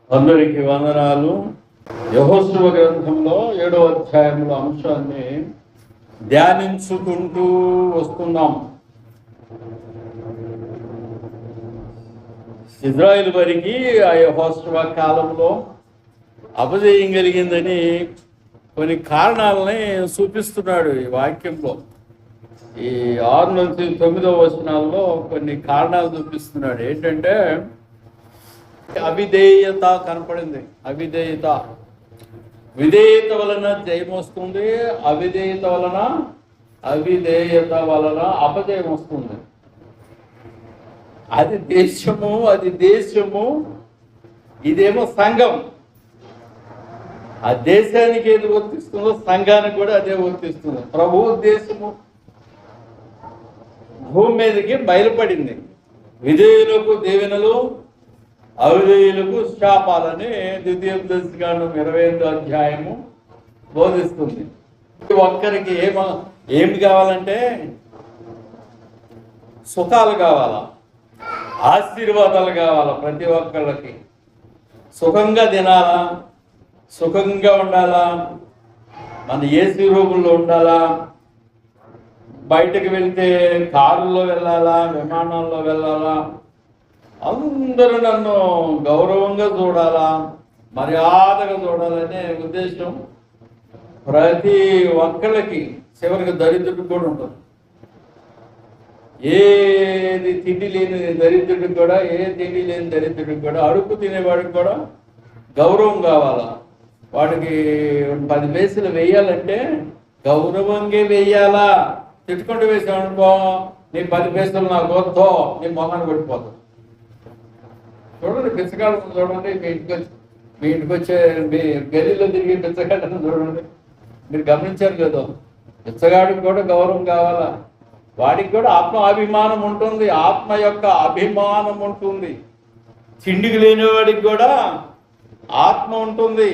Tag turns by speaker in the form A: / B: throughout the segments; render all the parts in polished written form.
A: అందరికి వందనాలు. యెహోషువ గ్రంథంలో 7వ అధ్యాయంలో అంశాన్ని ధ్యానించుకుంటూ వస్తున్నాం. ఇజ్రాయిల్ వారికి ఆ యెహోషువ కాలంలో అపజయం కలిగిందని కొన్ని కారణాలని చూపిస్తున్నాడు ఈ వాక్యంలో. ఈ 6 నుంచి 9వ వచనాల్లో కొన్ని కారణాలు చూపిస్తున్నాడు. ఏంటంటే అవిధేయత కనపడింది. విధేయత వలన జయం వస్తుంది, అవిధేయత వలన అపజయం వస్తుంది. అది దేశము, ఇదేమో సంఘం. ఆ దేశానికి ఏది వర్తిస్తుందో సంఘానికి కూడా అదే వర్తిస్తుంది. ప్రభు ఉద్దేశము భూమి మీదకి బయలుపడింది. విధేయులకు దీవెనలు, అవిధేయులకు శాపాలని ద్వితీయోపదేశకాండం 28వ అధ్యాయము బోధిస్తుంది. ఒక్కరికి ఏమి కావాలంటే సుఖాలు కావాలా, ఆశీర్వాదాలు కావాలా. ప్రతి ఒక్కళ్ళకి సుఖంగా తినాలా, సుఖంగా ఉండాలా, మన ఏసీ రూముల్లో ఉండాలా, బయటకు వెళ్తే కారుల్లో వెళ్ళాలా, విమానాల్లో వెళ్ళాలా, అందరూ నన్ను గౌరవంగా చూడాలా, మర్యాదగా చూడాలనే ఉద్దేశం ప్రతి ఒక్కళ్ళకి. చివరికి దరిద్రుడికి కూడా ఉంటుంది. ఏది తిండి లేని దరిద్రుడికి కూడా, అడుగు తినేవాడికి కూడా గౌరవం కావాలా. వాడికి 10 పైసలు వేయాలంటే గౌరవంగా వేయాలా. తిట్టుకుంటూ వేసామనుకో, నీ 10 పైసలు నాకు వద్దో, నీ మొహాన్ని పడిపోతావు. చూడండి, బిచ్చగాడు చూడండి, మీ ఇంటికి వచ్చే మీ గల్లీలో తిరిగి బిచ్చగాడని చూడండి. మీరు గమనించారు లేదో, బిచ్చగాడికి కూడా గౌరవం కావాలా. వాడికి కూడా అభిమానం ఉంటుంది, ఆత్మ యొక్క అభిమానం ఉంటుంది. తిండికి లేని వాడికి కూడా ఆత్మ ఉంటుంది,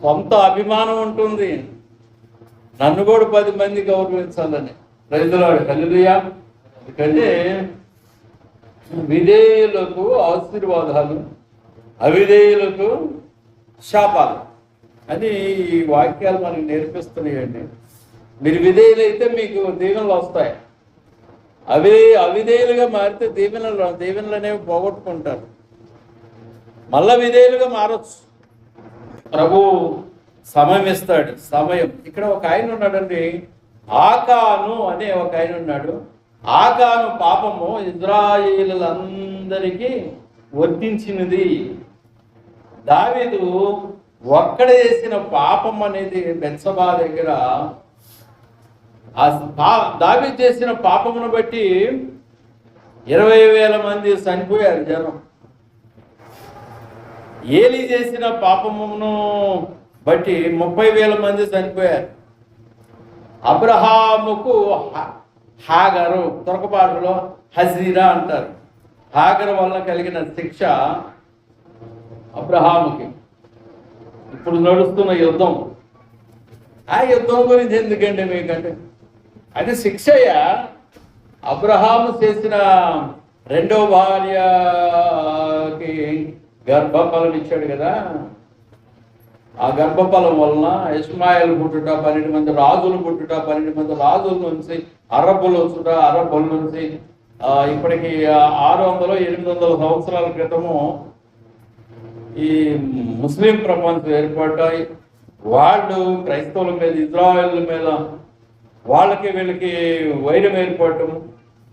A: సొంత అభిమానం ఉంటుంది. నన్ను కూడా 10 మంది గౌరవించాలని. రైతులాడు హల్లెలూయా. అందుకని విధేయులకు ఆశీర్వాదాలు, అవిధేయులకు శాపాలు అని ఈ వాక్యాలు మనకు నేర్పిస్తున్నాయండి. మీరు విధేయులైతే మీకు దీవెనలు వస్తాయి. అవిధేయులుగా మారితే దీవెనలు అనేవి పోగొట్టుకుంటారు. మళ్ళా విధేయులుగా మారచ్చు. ప్రభు సమయం ఇస్తాడు. సమయం. ఇక్కడ ఒక ఆయన ఉన్నాడండి, ఆకాను అనే ఒక ఆయన ఉన్నాడు. ఆకాను పాపము ఇజ్రాయేలులందరికీ వర్తించినది. దావీదు ఒక్కడ చేసిన పాపం అనేది బెత్షెబా దగ్గర, దావీదు చేసిన పాపమును బట్టి 20,000 మంది చనిపోయారు జనం. ఏలీ చేసిన పాపమును బట్టి 30,000 మంది చనిపోయారు. అబ్రహాముకు హాగరు, తొరకపాటులో హజీరా అంటారు. హాగరు వల్ల కలిగిన శిక్ష అబ్రహాముకి. ఇప్పుడు నడుస్తున్న యుద్ధం, ఆ యుద్ధం గురించి ఎందుకండి మీకంటే, అది శిక్షయ్యా. అబ్రహాము చేసిన 2వ భార్యకి గర్భఫలం ఇచ్చాడు కదా. ఆ గర్భఫలం వలన ఇష్మాయేలు పుట్టుట, 12 మంది రాజులు పుట్టుట, 12 మంది రాజుల నుంచి అరబ్బులు వచ్చుట, అరబ్బుల నుంచి ఇప్పటికి 600-800 సంవత్సరాల క్రితము ఈ ముస్లిం ప్రపంచం ఏర్పడ్డాయి. వాళ్ళు క్రైస్తవుల మీద, ఇజ్రాయేల్ మీద వాళ్ళకి వీళ్ళకి వైరం ఏర్పడటం,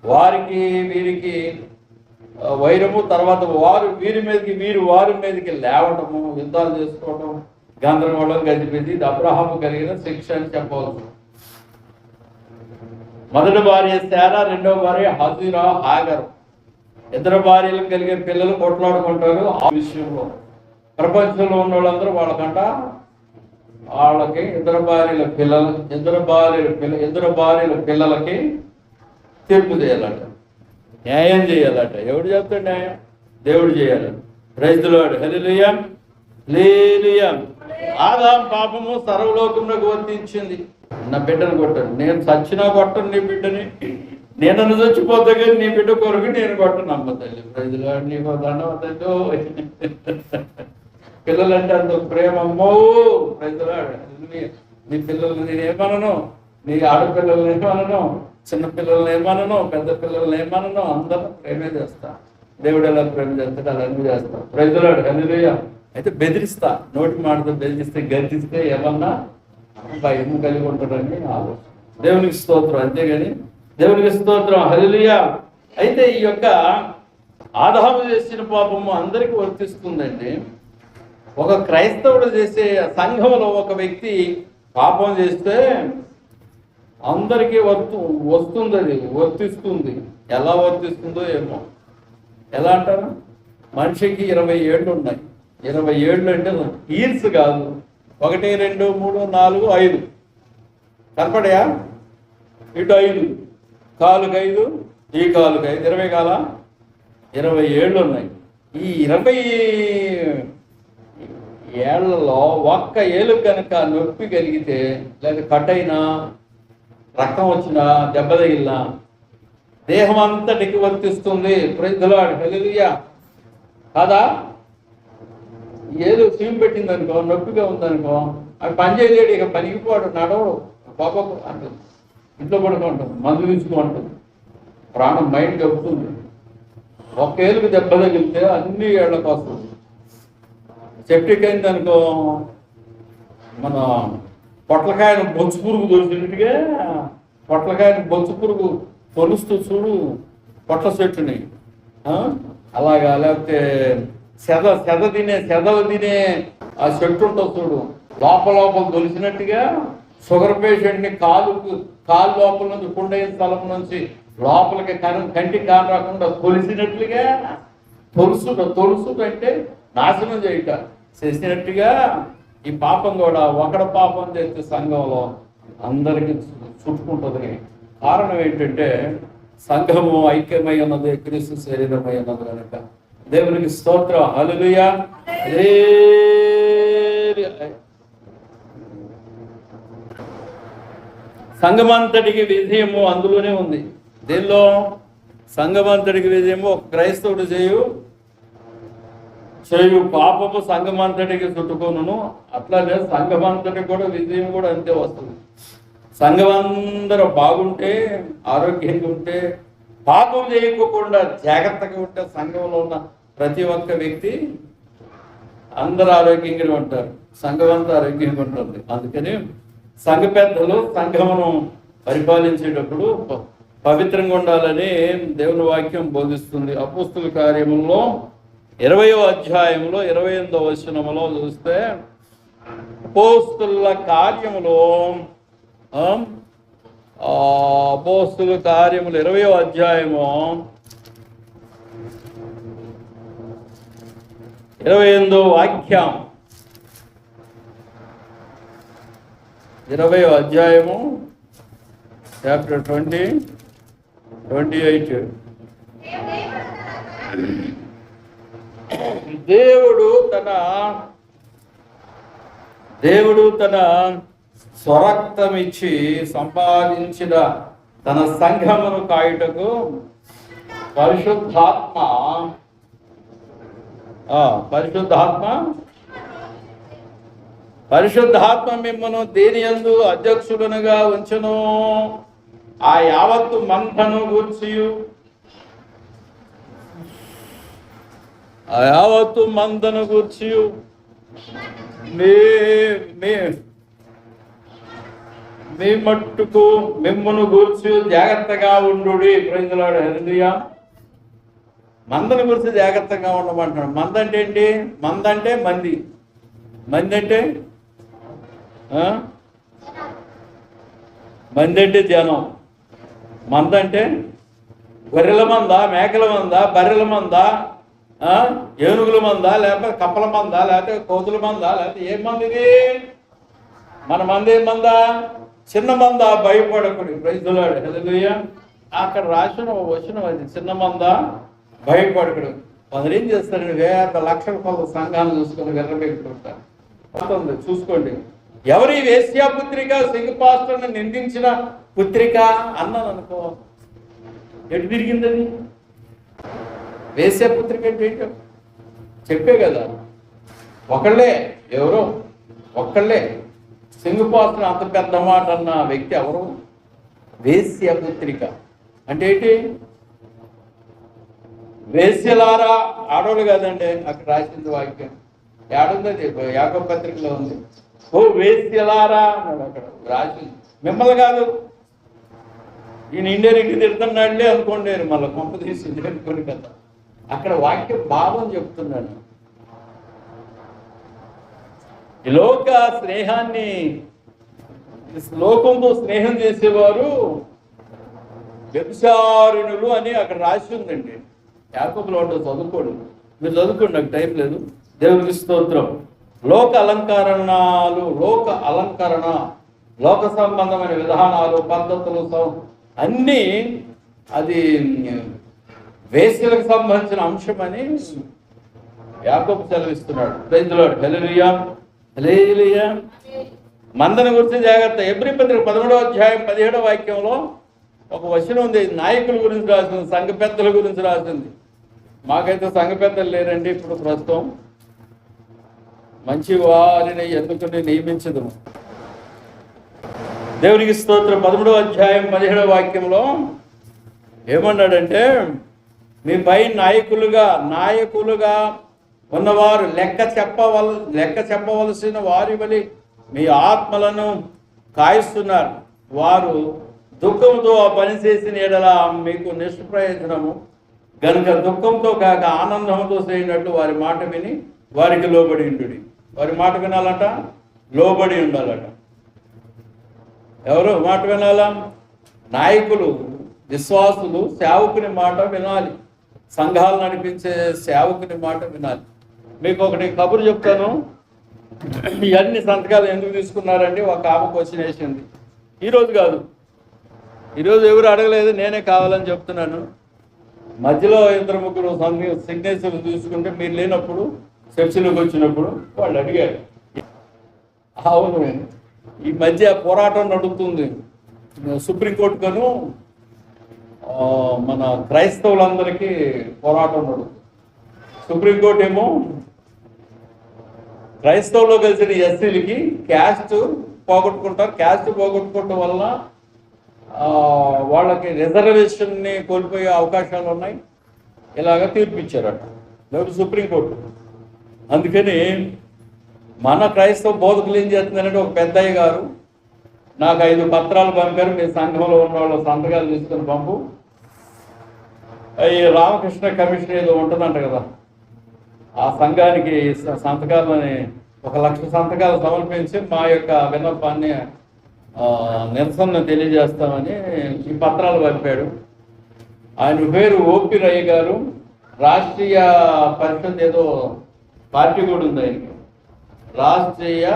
A: వారికి వీరికి వైరము, తర్వాత వీరు వారి మీదకి లేవటము, యుద్ధాలు చేసుకోవటం, గందరగోళం గడిపేది. ఇది అబ్రహాము కలిగిన శిక్ష అని చెప్పవచ్చు. మొదటి భార్య శారా, 2వ భార్య హజీరా, హాగరు. 2 భార్యలకు కలిగే పిల్లలు కొట్లాడుకుంటారు. ఆ విషయంలో ప్రపంచంలో ఉన్న వాళ్ళందరూ వాళ్ళకి 2 భార్యల పిల్లలకి తీర్పు చేయాలట, న్యాయం చేయాలట. ఎవడు చెప్తాడు న్యాయం? దేవుడు చేయాలట. Praise the lord. Hallelujah. Hallelujah. ఆదాము పాపము సర్వలోకమునకు వర్తించింది. నా బిడ్డను కొట్టాను, నేను చచ్చినా కొట్టను నీ బిడ్డని, నేను చచ్చిపోతా కానీ నీ బిడ్డ కొరకు నేను కొట్టనమ్మ తల్లి. ప్రజలు నీకు దండవద్దు. పిల్లలంటే అంత ప్రేమ అమ్మో. ప్రజలు నీ పిల్లల్ని నేనేమనను, నీ ఆడపిల్లల్ని ఏమనను, చిన్న పిల్లల్ని ఏమనను, పెద్ద పిల్లల్ని ఏమనను, అందరూ ప్రేమే చేస్తా. దేవుడు ఎలా ప్రేమ చేస్తాడు అలా అన్ని చేస్తా. ప్రజలు హల్లెలూయా. అయితే బెదిరిస్తా, నోటి మాటతో బెదిరిస్తే గర్జిస్తే ఏమన్నా భయం కలిగి ఉంటాడని ఆలోచన. దేవునికి స్తోత్రం. అంతేగాని దేవునికి స్తోత్రం. హల్లెలూయా. అయితే ఈ యొక్క ఆదాము చేసిన పాపము అందరికీ వర్తిస్తుందండి. ఒక క్రైస్తవుడు చేసే సంఘంలో ఒక వ్యక్తి పాపం చేస్తే అందరికీ వస్తుంది, అది వర్తిస్తుంది. ఎలా వర్తిస్తుందో ఏమో. ఎలా అంటారు? మనిషికి 20 ఏళ్ళు ఉన్నాయి. 20 ఏళ్ళు అంటే ఇయర్స్ కాదు, 1 2 3 4 5 కనపడయా? ఇటు 5, కాలుకి 5, ఈ కాలుకి 5, 20 కాల 20 ఏళ్ళు ఉన్నాయి. ఈ 20 ఏళ్లలో ఒక్క ఏళ్ళు కనుక నొప్పి కలిగితే, లేదా కట్ అయినా, రక్తం వచ్చినా, దెబ్బ తగిలినా దేహం అంతటికి వర్తిస్తుంది. Praise the lord. హల్లెలూయా. కాదా? ఏదో సీమ్ పెట్టిందనుకో, నొప్పిగా ఉందనుకో, అవి పని చేయలేడు, ఇక పనికిపోడు, నడవడు, పాపకు అంటుంది, ఇంట్లో పడుకుంటుంది, మందు తీసుకుంటుంది, ప్రాణం మైండ్ చెప్తుంది. ఒక్క ఏళ్ళకి దెబ్బ తగిలితే అన్ని ఏళ్ళకి వస్తుంది. సెప్టిక్ అయిందనుకో, మన పొట్లకాయను బొచ్చు పురుగు దొరికినట్టుగా పొట్లకాయను బొచ్చు పురుగు తొలుస్తూ చూడు పొట్ల చెట్టుని, అలాగా. లేకపోతే సెదలు తినే ఆ చెట్టు ఉంటుంది చూడు, లోపల తొలిసినట్టుగా షుగర్ పేషెంట్ని కాలు లోపల నుంచి కుండైన స్థలం నుంచి లోపలికి కంటికి కాని రాకుండా తొలిసినట్లుగా, తొలుసుట అంటే నాశనం చేయట చేసినట్టుగా ఈ పాపం కూడా ఒకడ పాపం చేస్తే సంఘంలో అందరికీ చుట్టుకుంటుంది. కారణం ఏంటంటే సంఘము ఐక్యమై ఉన్నది, క్రీస్తు శరీరమై ఉన్నది కనుక. దేవునికి స్తోత్రం. హల్లెలూయా. సంఘమంతటికి విజయము అందులోనే ఉంది. దీనిలో సంఘమంతటికి విజయము ఒక క్రైస్తవుడు చేయు పాపము సంఘమంతటికి చుట్టుకోను. అట్లానే సంఘమంతటికి కూడా విజయం కూడా అంతే వస్తుంది. సంఘం అందరూ బాగుంటే, ఆరోగ్యంగా ఉంటే, పాపం చేయకోకుండా జాగ్రత్తగా ఉంటే సంఘంలో ఉన్న ప్రతి ఒక్క వ్యక్తి అందరూ ఆరోగ్యంగా ఉంటారు, సంఘం అంతా ఆరోగ్యంగా ఉంటుంది. అందుకని సంఘ పెద్దలు సంఘమును పరిపాలించేటప్పుడు పవిత్రంగా ఉండాలని దేవుని వాక్యం బోధిస్తుంది. అపోస్తుల కార్యములో 20వ అధ్యాయంలో 28వ వచనములో చూస్తే, అపోస్తుల కార్యములో 20వ అధ్యాయము 28వ వాక్యం, 20వ అధ్యాయము చాప్టర్ 28. దేవుడు తన స్వరక్తమిచ్చి సంపాదించిన తన సంఘమును కాయుటకు పరిశుద్ధాత్మ మిమ్మను దేనియందు అధ్యక్షుడునుగా ఉంచును. ఆ యావత్తు మందను గూర్చి మీ మట్టుకు మిమ్మును గూర్చి జాగ్రత్తగా ఉండు. Praise the lord. హల్లెలూయా. మందను గురించి జాగ్రత్తగా ఉండమంటున్నాడు. మంద అంటే ఏంటి? మంద అంటే మంది అంటే జనం. మంద అంటే గొర్రెల మంద, మేకల మంద, బర్రెల మంద, ఏనుగుల మంద, లేకపోతే కప్పల మంద, లేకపోతే కోతుల మంద, లేకపోతే ఏం మంద ఇది? మన మంద ఏం మంద? చిన్న మంద, భయపడకుడి. Praise the lord. హల్లెలూయా. అక్కడ రాసిన వచనం అది, చిన్న మంద భయపడకుడు. కొందరు ఏం చేస్తారండి, వేల లక్షల కొద్ది సంఘాలను చూసుకొని వెర్రబెట్టుకుంటారు. చూసుకోండి. ఎవరి వేశ్యా పుత్రిక సింగ్ పాస్టర్ని నిందించిన పుత్రిక అన్నాను అనుకో, ఎటు తిరిగింది అది? వేశ్యాపుత్రిక అంటే ఏంటో చెప్పే కదా. ఒకళ్ళే, ఎవరో ఒక్కళ్ళే. సింగపాత్ర అంత పెద్ద మాట అన్న వ్యక్తి ఎవరు? వేశ్యాపుత్రిక అంటే ఏంటి? వేశ్యలారా, ఆడవాళ్ళు కాదండి అక్కడ రాసింది వాక్యం. ఏడుంది? యాకోబు పత్రికలో ఉంది. ఓ వేశ్యలారా అన్నాడు అక్కడ రాసింది. మిమ్మల్ని కాదు, ఈయన ఇండియన్కి తిడుతున్నాడులే అనుకోండి, మళ్ళీ కొంప తీసి అనుకోండి కదా. అక్కడ వాక్యం భావం చెప్తున్నాను. ఈ లోక స్నేహాన్ని, లోకంతో స్నేహం చేసేవారు వ్యభిచారిణులు అని అక్కడ రాసి ఉందండి. యాకోబులో ఉంటుంది, చదువుకోండి. మీరు చదువుకోండి, నాకు టైం లేదు. దేవునికి స్తోత్రం. లోక అలంకరణాలు, లోక అలంకరణ, లోక సంబంధమైన విధానాలు, పద్ధతులు అన్నీ అది వేశ్యలకు సంబంధించిన అంశం అని యాకోబు సెలవిస్తున్నాడు. Praise the lord. Hallelujah, hallelujah. మందను గురించి జాగ్రత్త. ఎబ్రీ పత్రిక 13వ అధ్యాయం 17వ వాక్యంలో ఒక వచనం ఉంది. నాయకుల గురించి రాసింది, సంఘ పెద్దల గురించి రాసింది. మాకైతే సంఘ పెద్దలు లేరండి ఇప్పుడు ప్రస్తుతం. మంచి వారిని ఎందుకని నియమించదు. దేవునికి స్తోత్రం. 13వ అధ్యాయం 17వ వాక్యంలో ఏమన్నాడంటే, మీ పై నాయకులుగా ఉన్నవారు లెక్క చెప్పవలసిన వారి వలి మీ ఆత్మలను కాయిస్తున్నారు. వారు దుఃఖంతో ఆ పని చేసిన ఎడల మీకు నిష్ప్రయోజనము గనుక దుఃఖంతో కాక ఆనందంతో చేయనట్లు వారి మాట విని వారికి లోబడి ఉండుడి. వారి మాట వినాలట, లోబడి ఉండాలట. ఎవరు మాట వినాలా? నాయకులు, విశ్వాసులు సేవకుని మాట వినాలి. సంఘాలు నడిపించే సేవకుని మాట వినాలి. మీకు ఒకటి కబురు చెప్తాను. ఇవన్నీ సంతకాలు ఎందుకు తీసుకున్నారండి? ఒక ఆమె క్వశ్చన్ వేసింది. ఈరోజు కాదు, ఈరోజు ఎవరు అడగలేదు, నేనే కావాలని చెప్తున్నాను. మధ్యలో 2-3 సిగ్నేచర్లు తీసుకుంటే మీరు లేనప్పుడు, చర్చిలోకి వచ్చినప్పుడు వాళ్ళు అడిగారు. అవును, ఈ మధ్య పోరాటం నడుస్తుంది సుప్రీంకోర్టుకను మన క్రైస్తవులందరికీ పోరాటం నడుస్తుంది. సుప్రీంకోర్టు ఏమో క్రైస్తవులో కలిసిన ఎస్సీలకి క్యాస్ట్ పోగొట్టుకుంటారు, క్యాస్ట్ పోగొట్టుకోవటం వల్ల వాళ్ళకి రిజర్వేషన్ని కోల్పోయే అవకాశాలు ఉన్నాయి, ఇలాగ తీర్పిచ్చారట సుప్రీంకోర్టు. అందుకని మన క్రైస్తవ బోధకులు ఏం చేస్తున్నారంటే, ఒక పెద్దయ్య గారు నాకు 5 పత్రాలు పంపారు, మీ సంఘంలో ఉన్న వాళ్ళ సంతకాలు తీసుకుని పంపు. ఈ రామకృష్ణ కమిషన్ ఏదో ఉంటుందంట కదా, ఆ సంఘానికి సంతకాలని 1,00,000 సంతకాలు సమర్పించి మా యొక్క విన్నపాన్ని నిరసన తెలియజేస్తామని ఈ పత్రాలు పంపాడు. ఆయన పేరు ఓపి రయ్య గారు. రాష్ట్రీయ పరిషత్ ఏదో పార్టీ కూడా ఉంది ఆయనకి, రాష్ట్రీయ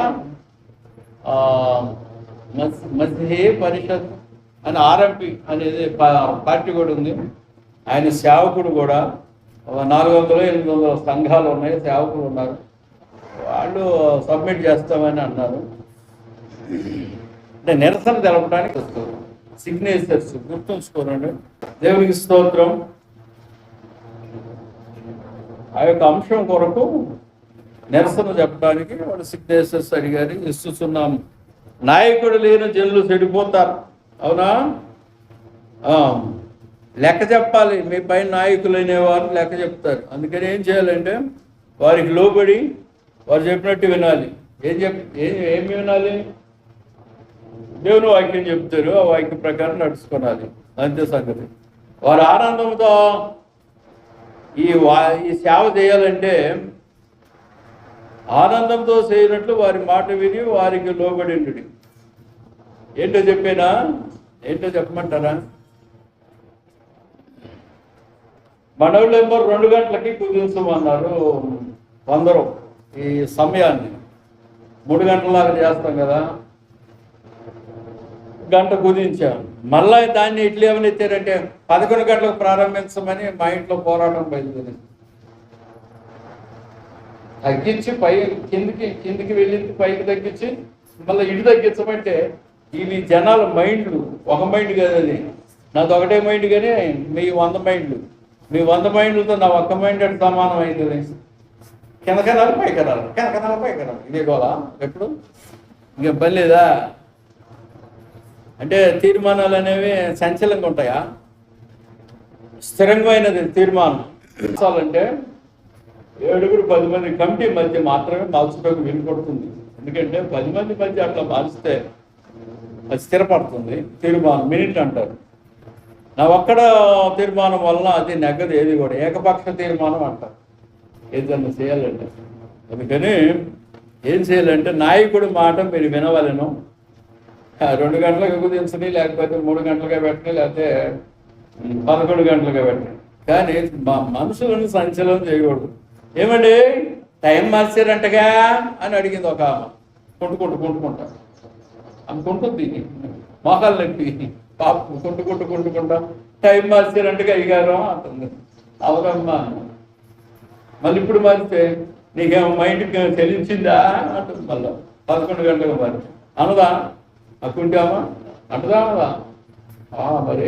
A: మధ్య పరిషత్ అని ఆర్ఎంపి అనేది పార్టీ కూడా ఉంది. ఆయన సేవకుడు కూడా. 400-800 సంఘాలు ఉన్నాయి, సేవకులు ఉన్నారు. వాళ్ళు సబ్మిట్ చేస్తామని అన్నారు. అంటే నిరసన తెలపడానికి వస్తుంది. సిగ్నేచర్స్ గుర్తుంచుకోనండి. దేవునికి స్తోత్రం. ఆ యొక్క అంశం కొరకు నిరసన చెప్పడానికి వాళ్ళు సిగ్నేచర్స్ అడిగారు. ఇస్తున్నాము. నాయకుడు లేని జనులు చెడిపోతారు, అవునా? లెక్క చెప్పాలి. మీ పైన నాయకులు అనేవారు లెక్క చెప్తారు. అందుకని ఏం చేయాలంటే, వారికి లోబడి వారు చెప్పినట్టు వినాలి. ఏమి వినాలి? దేవుని వాక్యం చెప్తారు, ఆ వాక్యం ప్రకారం నడుచుకోవాలి, అంతే సంగతి. వారు ఆనందంతో ఈ సేవ చేయాలంటే ఆనందంతో చేయనట్లు వారి మాట విని వారికి లోబడి ఉండు. ఏంటో చెప్పేనా? ఏంటో చెప్పమంటారా? మనోళ్ళేమో 2 గంటలకి కుదించమన్నారు అందరూ. ఈ సమయాన్ని 3 గంటలలాగా చేస్తాం కదా, గంట కుదించాం. మళ్ళీ దాన్ని ఇట్లా ఏమని ఎత్తారంటే 11 గంటలకు ప్రారంభించమని మా ఇంట్లో పోరాటం బయలుదేరింది. తగ్గించి కిందికి వెళ్ళింది, పైకి తగ్గించి మళ్ళీ ఇటు తగ్గించమంటే ఇవి జనాల మైండ్లు, ఒక మైండ్ కాదు అది, నాది ఒకటే మైండ్ కానీ మీ 100 మైండ్లు, మీ 100 మైండ్లతో నా ఒక్క మైండ్ అంటే సమానం అవుతుంది. కిందకనాలి పైకనాలి, కిందకనాలి పైకనాలి, ఇదే గోలా ఎప్పుడు. ఇంకేం పని లేదా? అంటే తీర్మానాలు అనేవి సంచలంగా ఉంటాయా? స్థిరంగామైనది తీర్మానం అంటే 7-10 మంది కమిటీ మధ్య మాత్రమే మార్చడానికి వీలు పడుతుంది. ఎందుకంటే 10 మంది మధ్య అట్లా మారిస్తే అది స్థిరపడుతుంది. తీర్మానం మినిట్ అంటారు. నా ఒక్కడ తీర్మానం వలన అది నెగ్గదు. ఏది కూడా ఏకపక్ష తీర్మానం అంటారు ఏదన్నా చేయాలంటే. అందుకని ఏం చేయాలంటే నాయకుడి మాట మీరు వినవలను. 2 గంటలకు కుదించని, లేకపోతే 3 గంటలుగా పెట్టని, లేకపోతే 11 గంటలుగా పెట్టని. కానీ మా మనుషులను సంచలనం చేయకూడదు. ఏమండి టైం మార్చారంటగా అని అడిగింది ఒక ఆమె. కుంటుకుంటా అనుకుంటుంది మోకాలు నొప్పి పాప కుంటుకుంటా టైం మార్చారంటగా అయ్యారు అంటుంది. అవరమ్మా మళ్ళీ ఇప్పుడు మారితే నీకేమో మైండ్కి చెల్లించిందా అంటుంది. మళ్ళీ 11 గంటలకు మరి అనదా అక్కుంటామా అంటదా అనదా? మరి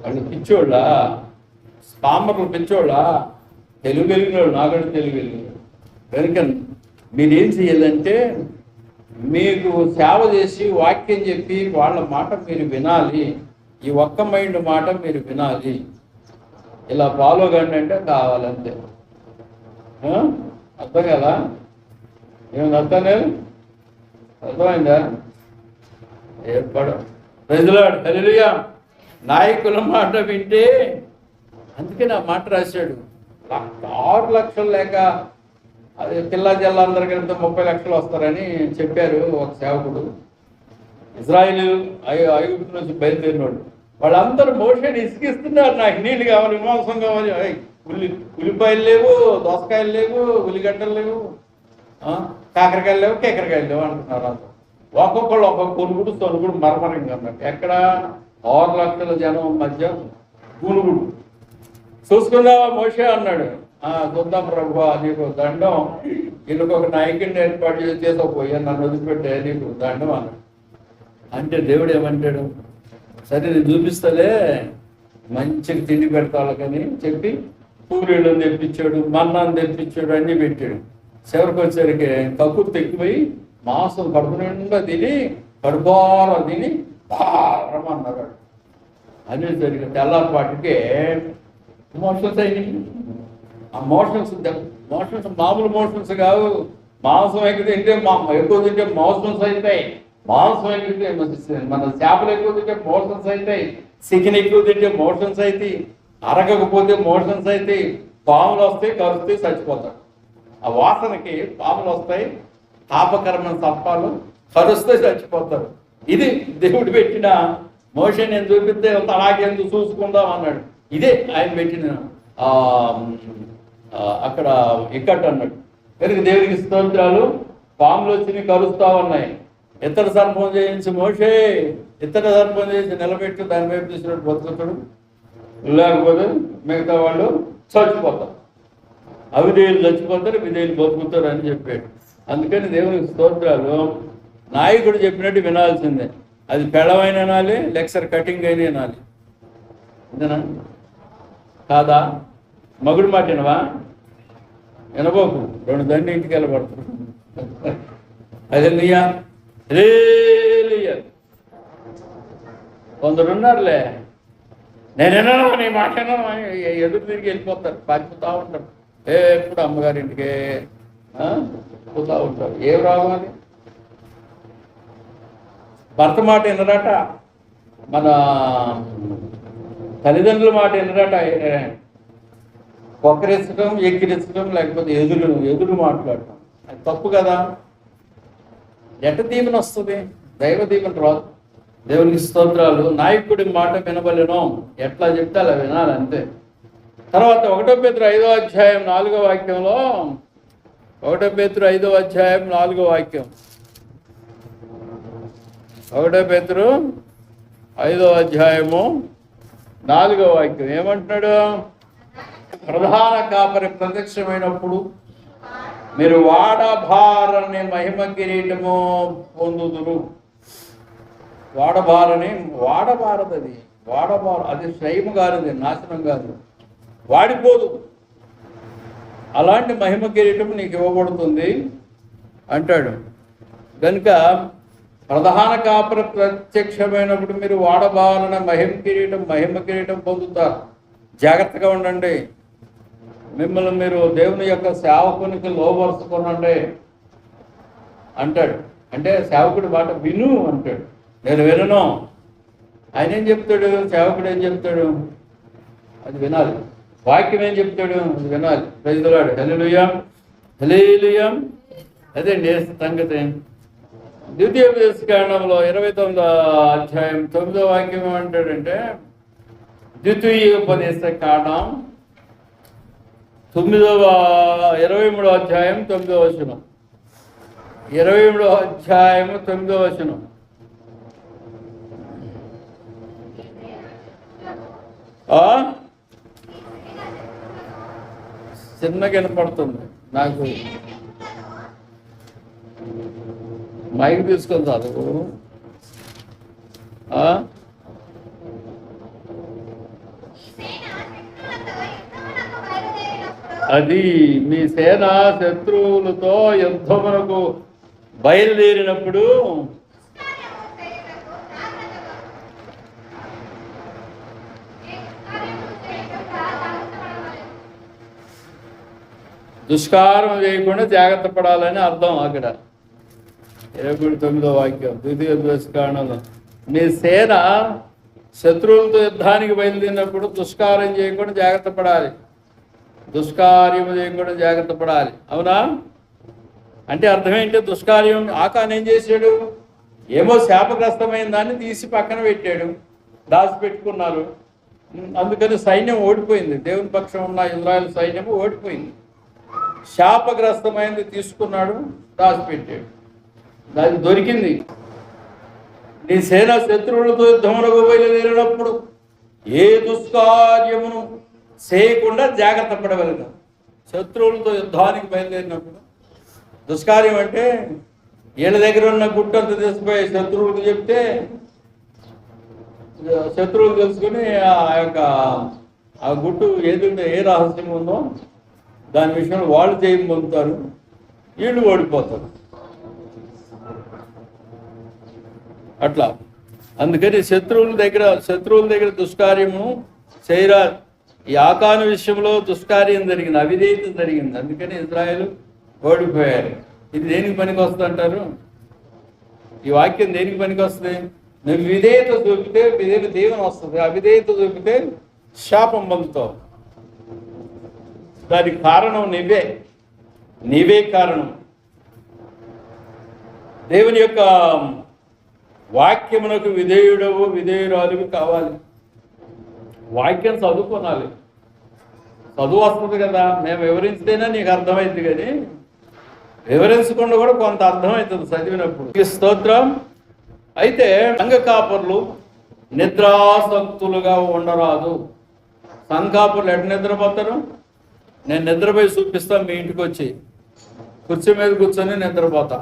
A: వాళ్ళు పిచ్చోళ్ళ, పామర్లు పిచ్చోళ్ళ, తెలుగు వెలిగినోళ్ళు, నాగడు తెలుగు వెలిగినోళ్ళు. కనుక మీరేం చేయాలంటే మీకు సేవ చేసి వాక్యం చెప్పి వాళ్ళ మాట మీరు వినాలి. ఈ ఒక్క మైండ్ మాట మీరు వినాలి. ఇలా ఫాలో కండి అంటే కావాలంతే. అర్థం కదా? ఏమైనా అర్థం లేదు? అర్థమైందా? ప్రజలాడు హల్లెలూయా. నాయకుల మాట వింటే, అందుకే నా మాట రాశాడు. 6 లక్షలు లేక అది పిల్లా జిల్లా అందరికీ 30 లక్షలు వస్తారని చెప్పారు ఒక సేవకుడు. ఇజ్రాయిల్ ఐగుప్తు నుంచి బయలుదేరినోడు. వాళ్ళందరూ మోషేని ఇసుకిస్తున్నారు. నాకు నీళ్ళు కావాలి, మాంసం కావాలి. ఉల్లిపాయలు లేవు, దోసకాయలు లేవు, ఉల్లిగడ్డలు లేవు, కాకరకాయలు లేవు, కేకరకాయలు లేవు అంటున్నారు. ఒక్కొక్కళ్ళు ఒక్కొక్క కొనుగుడు మరమరంగా అన్నట్టు. ఎక్కడ 6 లక్షల జనం మధ్య గునుగుడు. చూసుకుందావా మోషే అన్నాడు. చూద్దాం ప్రభు, నీకు దండం. వీళ్ళకి ఒక నాయకుడిని ఏర్పాటు చేసేపోయా, నన్ను వదిలిపెట్టే, నీకు దండం అన్నాడు. అంటే దేవుడు ఏమంటాడు? సరే నేను చూపిస్తలే, మంచిగా తిండి పెడతాళ్ళకని చెప్పి పూరీళ్ళని తెప్పించాడు, మన్నాన్ని తెప్పించాడు, అన్నీ పెట్టాడు. చివరికి వచ్చేసరికి కక్కుర్తి తెక్కిపోయి మాంసం కడుపు నిండా తిని కడుపార తిని పారమన్నారు. అన్నీ జరిగిన తెల్లారిపాటికే మోషన్స్ అయినాయి. ఆ మోషన్స్ మామూలు మోషన్స్ కావు. మాంసం ఎక్కువ తింటే ఎక్కువ తింటే మోషన్స్ అవుతాయి. మాంసం ఎక్కువ తింటే మన చేపలు ఎక్కువ తింటే మోషన్స్ అవుతాయి. చికెన్ ఎక్కువ తింటే మోషన్స్ అవుతాయి. అరగకపోతే మోషన్స్ అవుతాయి. పాములు వస్తాయి, కరుస్తాయి, చచ్చిపోతాడు. ఆ వాసనకి పాములు వస్తాయి, పాపకరమైన సర్పాలు కరుస్తే చచ్చిపోతారు. ఇది దేవుడు పెట్టిన మోషన్. నేను చూపిస్తే తలాగేందుకు చూసుకుందాం అన్నాడు. ఇదే ఆయన పెట్టిన అక్కడ ఇక్కట్ అన్నాడు. కనుక దేవుడికి స్తోత్రాలు. పాములు వచ్చి కరుస్తా ఉన్నాయి. ఇతర సర్పం చేయించి మోషే ఇతర సర్పం చేసి నిలబెట్టి దాని వైపు తీసినట్టు బతుకుతాడు, లేకపోతే మిగతా వాళ్ళు చచ్చిపోతారు. అవిధేయులు చచ్చిపోతారు, విధేయులు బతుకుతారు అని చెప్పాడు. అందుకని దేవునికి స్తోత్రాలు. నాయకుడు చెప్పినట్టు వినాల్సిందే. అది పెళ్ళమైన వినాలి, లెక్చర్ కటింగ్ అయినా వినాలి. అంతేనా కాదా? మగుడు మాట వినవా? వినబోకు, 2 దండి ఇంటికి వెళ్ళబడతారు. హల్లెలూయా హల్లెలూయా. కొందరున్నారులే, నేను వినను, నీ మాట వినను అని ఎదురు తిరిగి వెళ్ళిపోతారు, పారిపోతూ ఉంటారు. ఎప్పుడు అమ్మగారింటికే పోతూ ఉంటారు. ఏం రావు అని భర్త మాట వినరట, మన తల్లిదండ్రుల మాట వినరట. పొక్కరించడం, ఎక్కిరించడం, లేకపోతే ఎదురు మాట్లాడటం అది తప్పు కదా. ఎట్ట దీవెన వస్తుంది? దైవ దీవెన రాదు. దేవునికి స్తోత్రాలు. నాయకుడి మాట వినబలను, ఎట్లా చెప్తే అలా వినాలి అంతే. తర్వాత 1 పేతురు 5వ అధ్యాయం 4వ వాక్యంలో 1 పేతురు 5వ అధ్యాయం 4వ వాక్యం 1 పేతురు 5వ అధ్యాయము 4వ వాక్యం ఏమంటున్నాడు? ప్రధాన కాపరి ప్రత్యక్షమైనప్పుడు మీరు వాడభారని మహిమ కిరీటము పొందుదురు. వాడభారని వాడబారదది వాడబారు, అది క్షయం కానిది, నాశనం కాదు, వాడిపోదు. అలాంటి మహిమ కిరీటం నీకు ఇవ్వబడుతుంది అంటాడు. కనుక ప్రధాన కాపరి ప్రత్యక్షమైనప్పుడు మీరు వాడబారిన మహిమ కిరీటం పొందుతారు. జాగ్రత్తగా ఉండండి. మిమ్మల్ని మీరు దేవుని యొక్క సేవకునికి లోబరుచుకోనండి అంటాడు. అంటే సేవకుడి మాట విను అంటాడు. నేను వినను. ఆయన ఏం చెప్తాడు? సేవకుడు ఏం చెప్తాడు? అది వినాలి. వాక్యం ఏం చెప్తాడు? అది వినాలి. ప్రజలాడు హల్లెలూయా హల్లెలూయా. అదే సంగతి. ద్వితీయోపదేశకాండంలో 29వ అధ్యాయం 9వ వాక్యం ఏమంటాడంటే, ద్వితీయోపదేశకాండం 23వ అధ్యాయం 9వ వచనం. 23వ అధ్యాయం 9వ వచనం. చిన్నగా వినపడుతుంది నాకు. మైక్ తీసుకొని చదువు. అది మీ సేన శత్రువులతో యుద్ధమునకు బయలుదేరినప్పుడు దుష్కారం చేయకుండా జాగ్రత్త పడాలని అర్థం. అక్కడ 29వ వాక్యం ద్వితీయోపదేశకాండంలో, మీ సేన శత్రువులతో యుద్ధానికి బయలుదేరినప్పుడు దుష్కారం చేయకుండా జాగ్రత్త పడాలి, దుష్కార్యము చేయకుండా జాగ్రత్త పడాలి. అవునా? అంటే అర్థం ఏంటి? దుష్కార్యం ఆకాన్ ఏం చేశాడు? ఏమో శాపగ్రస్తమైన దాన్ని తీసి పక్కన పెట్టాడు, దాచిపెట్టుకున్నారు. అందుకని సైన్యం ఓడిపోయింది. దేవుని పక్షం ఉన్న ఇజ్రాయెల్ సైన్యం ఓడిపోయింది. శాపగ్రస్తమైనది తీసుకున్నాడు, దాచిపెట్టాడు. దానికి దొరికింది. నీ సేన శత్రువులతో యుద్ధమునకు బయలుదేరినప్పుడు ఏ దుష్కార్యమును చేయకుండా జాగ్రత్త పడగలదు. శత్రువులతో యుద్ధానికి బయలుదేరినప్పుడు దుష్కార్యం అంటే వీళ్ళ దగ్గర ఉన్న గుట్టంతా తీసిపోయి శత్రువులకు చెప్తే శత్రువులు తెలుసుకుని ఆ గుట్టు ఏదంటే ఏ రహస్యం ఉందో దాని విషయంలో వాళ్ళు జయం పొందుతారు, వీళ్ళు ఓడిపోతారు. అట్లా. అందుకని శత్రువుల దగ్గర దుష్కార్యము చేయరా. ఈ ఆకాను విషయంలో దుష్కార్యం జరిగింది, అవిధేయత జరిగింది. అందుకని ఇజ్రాయేలు ఓడిపోయారు. ఇది దేనికి పనికి వస్తుంది అంటారు? ఈ వాక్యం దేనికి పనికి వస్తుంది? నువ్వు విధేయత చూపితే దీవెన వస్తుంది, అవిధేయత చూపితే శాపం పొందుతావు. దానికి కారణం నీవే కారణం. దేవుని యొక్క వాక్యమునకు విధేయురాలువి కావాలి. వాక్యం చదువుకోనాలి. చదువు వస్తుంది కదా, మేము వివరించితేనే నీకు అర్థమైంది, కానీ వివరించకుండా కూడా కొంత అర్థమవుతుంది చదివినప్పుడు. స్తోత్రం. అయితే సంఘ కాపర్లు నిద్రాసక్తులుగా ఉండరాదు. సంఘ కాపర్లు ఎట్లా నిద్రపోతారు? నేను నిద్రపోయి చూపిస్తాను. మీ ఇంటికి వచ్చి కుర్చీ మీద కూర్చొని నిద్రపోతా.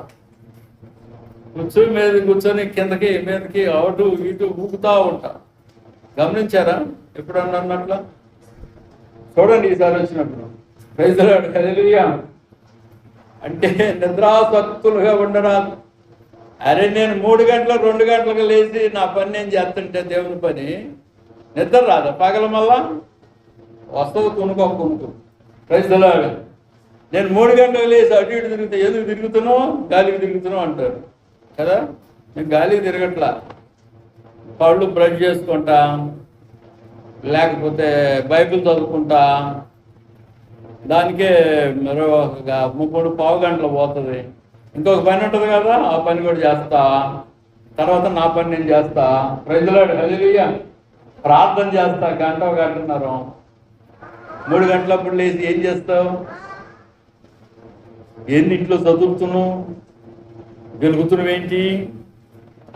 A: కుర్చీ మీద కూర్చొని కిందకి మీదకి అటు ఇటు ఊగుతూ ఉంటా. గమనించారా ఎప్పుడన్నా అన్నట్ల? చూడండి ఈసారి వచ్చినప్పుడు. ప్రైజ్ ది లార్డ్, హల్లెలూయా. అంటే నిద్రాసక్తులుగా ఉండరాదు. అరే నేను 3 గంటలకు 2 గంటలకు లేచి నా పని నేను చేస్తుంటే దేవుని పని నిద్ర రాదా? పగల మళ్ళా వస్తుంది కొనుక్కు. Praise the Lord. నేను 3 గంటలకు లేచి అటు ఇటు తిరుగుతా. ఎందుకు తిరుగుతున్నావు? గాలికి తిరుగుతున్నావు అంటారు కదా. నేను గాలికి తిరగట్లా, పళ్ళు బ్రష్ చేసుకుంటా, లేకపోతే బైబిల్ చదువుకుంటా. దానికే మరో 3-4 గంటలు పోతుంది. ఇంకొక పని ఉంటుంది కదా, ఆ పని కూడా చేస్తా. తర్వాత నా పని నేను చేస్తా. ప్రైజ్ ది లార్డ్, హల్లెలూయా. ప్రార్థన చేస్తా 1 గంటన్నర. 3 గంటలప్పుడు లేచి ఏం చేస్తావు? ఎన్నింట్లో చదువుతున్నావు? గెలుగుతున్నావేంటి?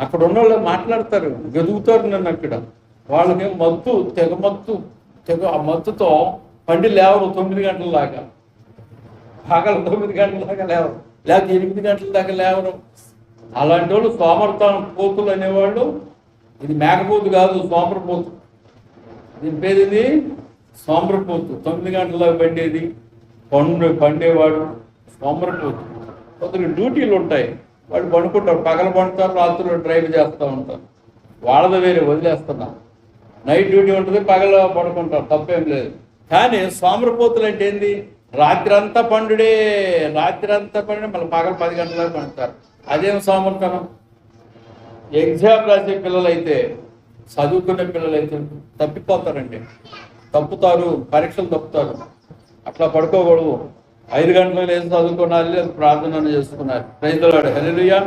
A: అక్కడ ఉన్న వాళ్ళు మాట్లాడతారు, గెలుగుతారు నన్ను. అక్కడ వాళ్ళకి తెగ ఆ మత్తుతో పండి లేవరు 9 గంటల దాకా. పగలు 9 గంటల దాకా లేవరు, లేకపోతే 8 గంటల దాకా లేవరు. అలాంటి వాళ్ళు సోమర్థానం పోతులు అనేవాళ్ళు ఇది మేకపోతు కాదు, సోమరపోతు. దీని పేరు ఇది సోమరపోతు. 9 గంటలకు పండేది, పండేవాడు సోమరపోతు. కొందరికి డ్యూటీలు ఉంటాయి, వాళ్ళు పడుకుంటారు, పగల పండుతారు, రాత్రులు డ్రైవ్ చేస్తూ ఉంటారు. వాళ్ళది వేరే, వదిలేస్తున్నా. నైట్ డ్యూటీ ఉంటుంది, పగల పడుకుంటారు, తప్పేం లేదు. కానీ సోమరపోతులు అంటే ఏంది? రాత్రి అంతా పండుడే, మళ్ళీ పగల 10 గంటలకు పండుతారు. అదేం సోమర్తనం? ఎగ్జామ్ రాసే పిల్లలైతే, చదువుకునే పిల్లలైతే తప్పిపోతారండి, తప్పుతారు, పరీక్షలు తప్పుతారు. అట్లా పడుకోకూడదు. 5 గంటలకు లేచి చదువుకోవాలి, లేదు ప్రార్థన చేసుకున్నారు. Praise the lord, hallelujah.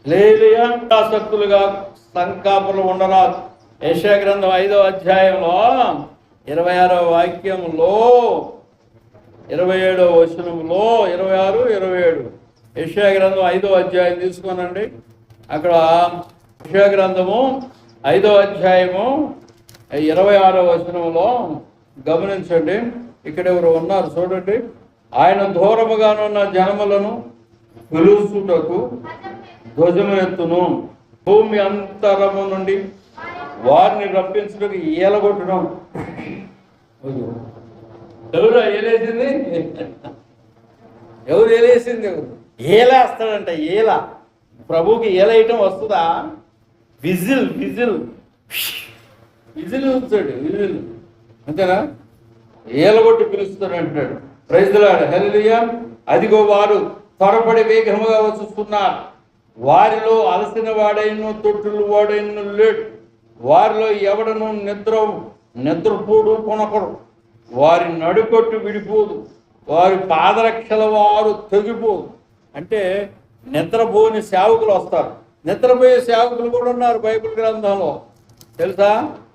A: హల్లెలూయా. ఆసక్తులుగా సంకాపులు ఉండరాదు. యెషయా గ్రంథం 5వ అధ్యాయంలో 26వ వాక్యంలో 27వ వచనంలో 26, 27 యెషయా గ్రంథం 5వ అధ్యాయం తీసుకోనండి. అక్కడ యెషయా గ్రంథము 5వ అధ్యాయము 26వ వచనంలో గమనించండి. ఇక్కడ ఎవరు ఉన్నారు చూడండి. ఆయన దూరముగానున్న జనములను పిలుచుటకు ధ్వజమునెత్తును, భూమి అంతరము నుండి వారిని రప్పించుటకు ఏలగొట్టును. ఎవరు ఏలేసింది? ఎవరు ఏలేసింది? ఏలేస్తాడంట. ప్రభువుకి ఏలేయటం వస్తుందా? విజిల్ చూస్తాడు, విజిల్ అంతేనా? ఏలగొట్టి పిలుస్తాడు అంటాడు. ప్రైజ్ ది లార్డ్, హల్లెలూయా. అదిగో వారు త్వరపడి వేగముగా వస్తున్నారు, వారిలో అలసిన వాడైన తొట్టులు వాడైన లేడు, వారిలో ఎవడను నిద్రపోడు కొనకడు, వారి నడుకొట్టు విడిపోదు, వారి పాదరక్షల వారు తెగిపోదు. అంటే నిద్రపోని సేవకులు వస్తారు. నిద్రపోయే సేవకులు కూడా ఉన్నారు బైబిల్ గ్రంథంలో, తెలుసా?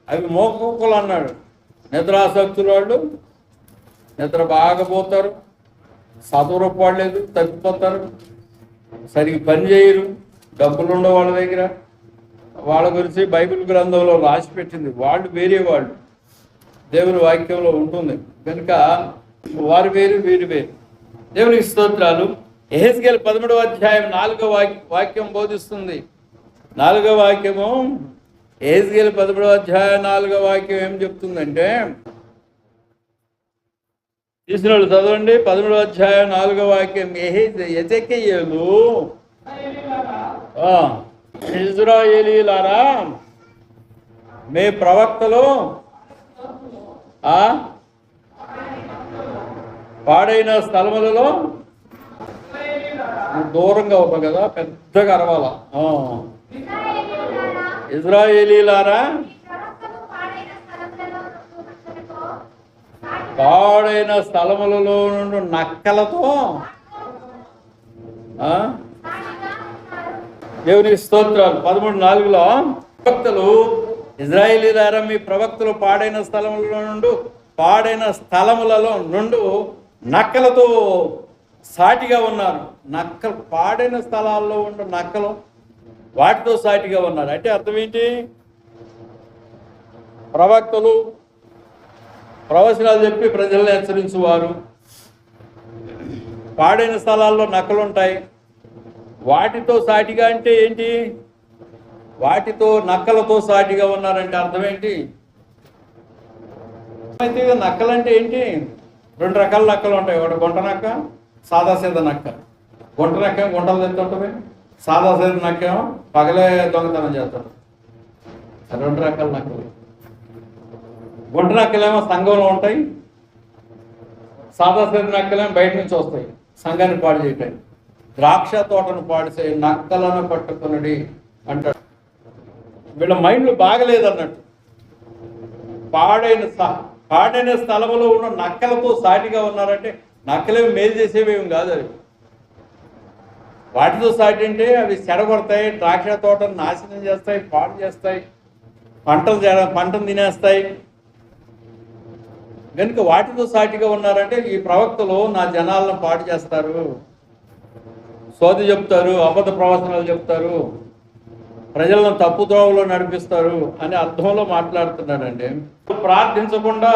A: అవి మోకులు అన్నాడు. నిద్రాసక్తులు వాళ్ళు నిద్ర బాగా పోతారు, చదువు పడలేదు, తప్పిపోతారు, సరిగ్గా పని చేయరు, డబ్బులు ఉండవు వాళ్ళ దగ్గర. వాళ్ళ గురించి బైబిల్ గ్రంథంలో రాసి పెట్టింది. వాళ్ళు వేరే, వాళ్ళు దేవుని వాక్యంలో ఉంటుంది కనుక వారు వేరు, వీరు వేరు. దేవునికి స్తోత్రాలు. యెహెజ్కేలు 13వ అధ్యాయం 4వ వాక్యం బోధిస్తుంది. 4వ వాక్యము, యెహెజ్కేలు 13వ అధ్యాయం 4వ వాక్యం ఏం చెప్తుందంటే, తీసిన వాళ్ళు చదవండి. 13వ అధ్యాయం 4వ వాక్యం. యెహెజ్కేలు, ఇశ్రాయేలీయులారా, మీ ప్రవక్తలు పాడైన స్థలములలో దూరంగా ఉంటాం కదా, పెద్దగా అరవాల. ఇశ్రాయేలీయులారా, పాడైన స్థలములలో నుండి నక్కలతో దేవునికి స్తోత్రాలు. 13:4లో ప్రవక్తలు, ఇశ్రాయేలీయులారా, మీ ప్రవక్తలు పాడైన స్థలములలో నుండి నక్కలతో సాటిగా ఉన్నారు. నక్కలు, పాడైన స్థలాల్లో ఉండే నక్కలు వాటితో సాటిగా ఉన్నారు. అంటే అర్థం ఏంటి? ప్రవక్తలు ప్రవచనాలు చెప్పి ప్రజల్ని హెచ్చరించువారు, పాడైన స్థలాల్లో నక్కలు ఉంటాయి, వాటితో సాటిగా అంటే ఏంటి? వాటితో నక్కలతో సాటిగా ఉన్నారంటే అర్థం ఏంటి? అయితే నక్కలంటే ఏంటి? 2 రకాల నక్కలు ఉంటాయి. ఒకటి గుంట నక్క, సాదా సీదా నక్క. గుంట నక్క గుంటలు తెస్తుంటుంది, సాదా సీదా నక్కేమో పగలే దొంగతనం చేస్తారు. 2 రకాల నక్కలు. గుంట నక్కలేమో సంఘంలో ఉంటాయి, సాదా సీదా నక్కలేమో బయట నుంచి వస్తాయి సంఘాన్ని పాడు చేయటానికి. ద్రాక్ష తోటను పాడిసే నక్కలను పట్టుకునడి అంటాడు. వీళ్ళ మైండ్లు బాగలేదు అన్నట్టు. పాడైన స్థలములో ఉన్న నక్కలతో సాటిగా ఉన్నారంటే నక్కలేమి మేలు చేసేవేమి కాదు అవి. వాటితో సాటి అంటే అవి చెడగొడతాయి, ద్రాక్ష తోటను నాశనం చేస్తాయి, పాడు చేస్తాయి, పంటను తినేస్తాయి. కనుక వాటితో సాటిగా ఉన్నారంటే ఈ ప్రవక్తలు నా జనాలను పాడు చేస్తారు, సోది చెప్తారు, అబద్ధ ప్రవచనాలు చెప్తారు, ప్రజలను తప్పు త్రోవలో నడిపిస్తారు అనే అర్థంలో మాట్లాడుతున్నాడండి. ప్రార్థించకుండా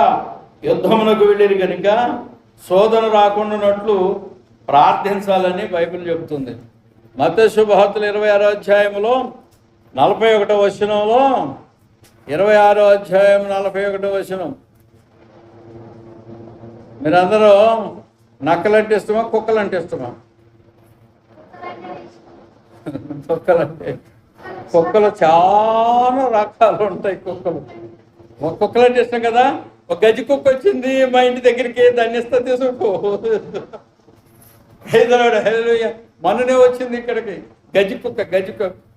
A: యుద్ధమునకు వెళ్ళిరు కనుక శోధన రాకుండానట్లు ప్రార్థించాలని బైబిల్ చెబుతుంది. మత్తయి శుభవార్తలు 26వ అధ్యాయంలో 41వ వచనంలో 26వ అధ్యాయం 41వ వచనం. మీరందరూ నక్కలంటే ఇష్టమా, కుక్కలంటే ఇష్టమా? కుక్కలు చాలా రకాలు ఉంటాయి. కుక్కలంటే ఇష్టం కదా. ఒక గజ్జి కుక్క వచ్చింది మా ఇంటి దగ్గరికి, దాన్ని ఇస్తా తీసుకో. మననే వచ్చింది ఇక్కడికి గజ్జి కుక్క